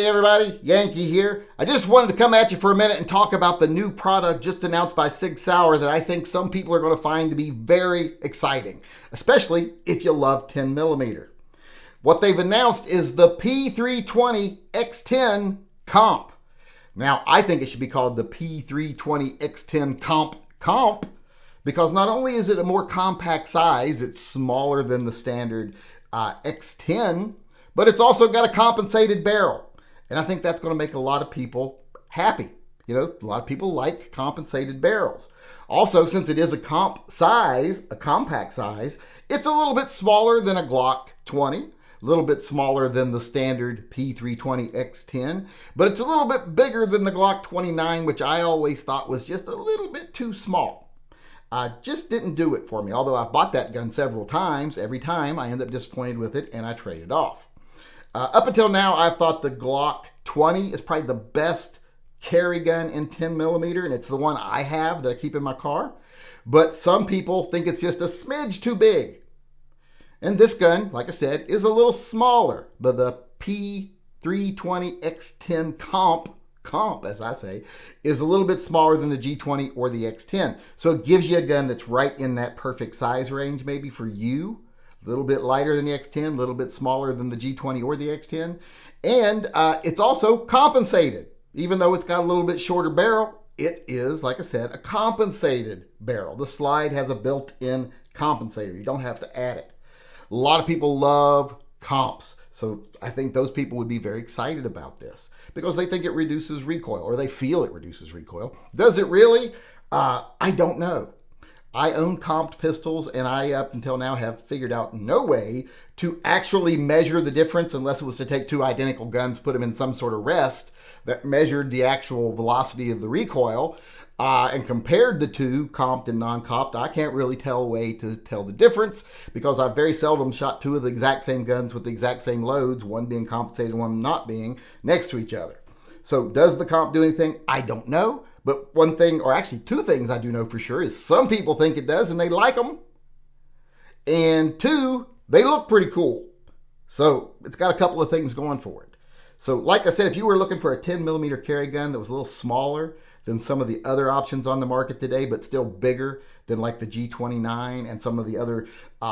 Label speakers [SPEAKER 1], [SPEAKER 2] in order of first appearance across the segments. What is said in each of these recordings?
[SPEAKER 1] everybody, Yankee here. I just wanted to come at you for a minute and talk about the new product just announced by SIG Sauer that I think some people are going to find to be very exciting, especially if you love 10mm. What they've announced is the P320 Xten Comp. Now, I think it should be called the P320 Xten Comp because not only is it a more compact size, it's smaller than the standard Xten, but it's also got a compensated barrel. And I think that's going to make a lot of people happy. You know, a lot of people like compensated barrels. Also, since it is a compact size, it's a little bit smaller than a Glock 20, a little bit smaller than the standard P320 X10, but it's a little bit bigger than the Glock 29, which I always thought was just a little bit too small. Just didn't do it for me. Although I've bought that gun several times, every time I end up disappointed with it and I trade it off. Up until now, I've thought the Glock 20 is probably the best carry gun in 10mm, and it's the one I have that I keep in my car. But some people think it's just a smidge too big. And this gun, like I said, is a little smaller. But the P320 X10 Comp, as I say, is a little bit smaller than the G20 or the X10. So it gives you a gun that's right in that perfect size range maybe for you. A little bit lighter than the X10, a little bit smaller than the G20 or the X10. And it's also compensated. Even though it's got a little bit shorter barrel, it is, like I said, a compensated barrel. The slide has a built-in compensator. You don't have to add it. A lot of people love comps. So I think those people would be very excited about this because they think it reduces recoil or they feel it reduces recoil. Does it really? I don't know. I own comped pistols, and I, up until now, have figured out no way to actually measure the difference unless it was to take two identical guns, put them in some sort of rest that measured the actual velocity of the recoil, and compared the two, comped and non-comped. I can't really tell a way to tell the difference because I've very seldom shot two of the exact same guns with the exact same loads, one being compensated, one not being, next to each other. So does the comp do anything? I don't know. But one thing, or actually two things I do know for sure is some people think it does and they like them. And two, they look pretty cool. So it's got a couple of things going for it. So like I said, if you were looking for a 10mm carry gun that was a little smaller than some of the other options on the market today, but still bigger than like the G29 and some of the other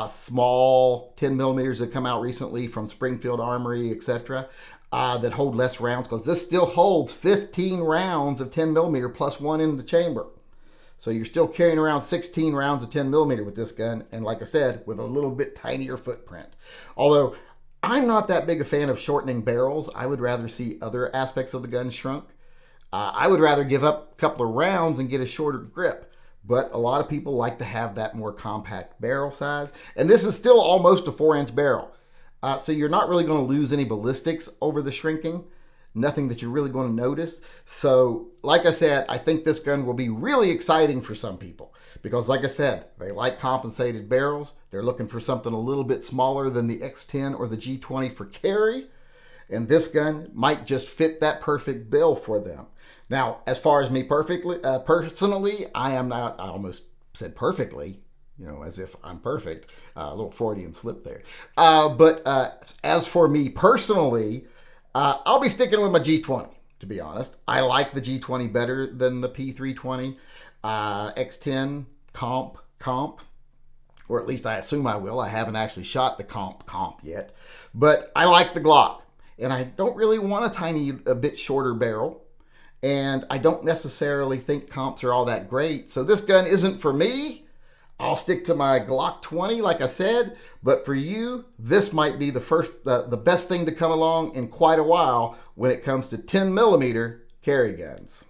[SPEAKER 1] small 10mm that come out recently from Springfield Armory, etc., that hold less rounds, because this still holds 15 rounds of 10mm plus one in the chamber. So you're still carrying around 16 rounds of 10mm with this gun, and like I said, with a little bit tinier footprint. Although I'm not that big a fan of shortening barrels. I would rather see other aspects of the gun shrunk. I would rather give up a couple of rounds and get a shorter grip. But a lot of people like to have that more compact barrel size. And this is still almost a 4-inch barrel. So you're not really going to lose any ballistics over the shrinking. Nothing that you're really going to notice. So, like I said, I think this gun will be really exciting for some people. Because, like I said, they like compensated barrels. They're looking for something a little bit smaller than the X10 or the G20 for carry. And this gun might just fit that perfect bill for them. Now, as far as me personally, I am not, I almost said perfectly, you know, as if I'm perfect. A little Freudian slip there. But as for me personally, I'll be sticking with my G20, to be honest. I like the G20 better than the P320 X10 comp, or at least I assume I will. I haven't actually shot the comp yet. But I like the Glock, and I don't really want a bit shorter barrel. And I don't necessarily think comps are all that great. So this gun isn't for me. I'll stick to my Glock 20, like I said. But for you, this might be the best thing to come along in quite a while when it comes to 10mm carry guns.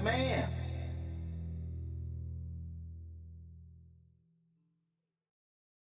[SPEAKER 1] man.